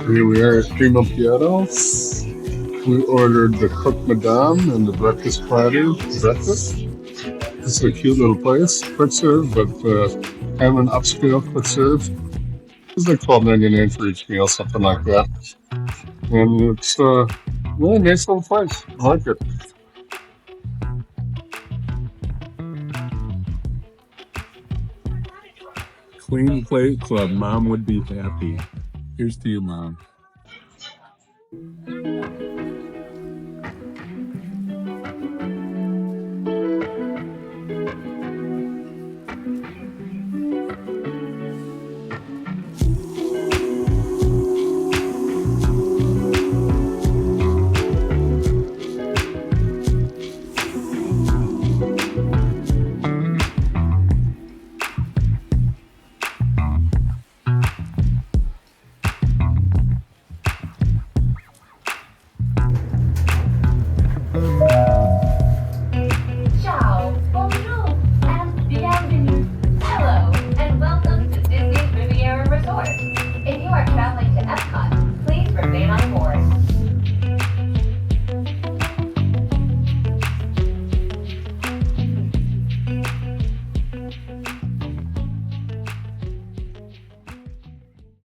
Here we are at Primo Piatto. We ordered the cooked madame and the breakfast platter breakfast. It's a cute little place, quick serve, but kind of an upscale quick serve. It's like $12.99 for each meal, something like that. And it's really nice little place. I like it. Clean Plate Club. Mom would be happy. Here's to you, Mom.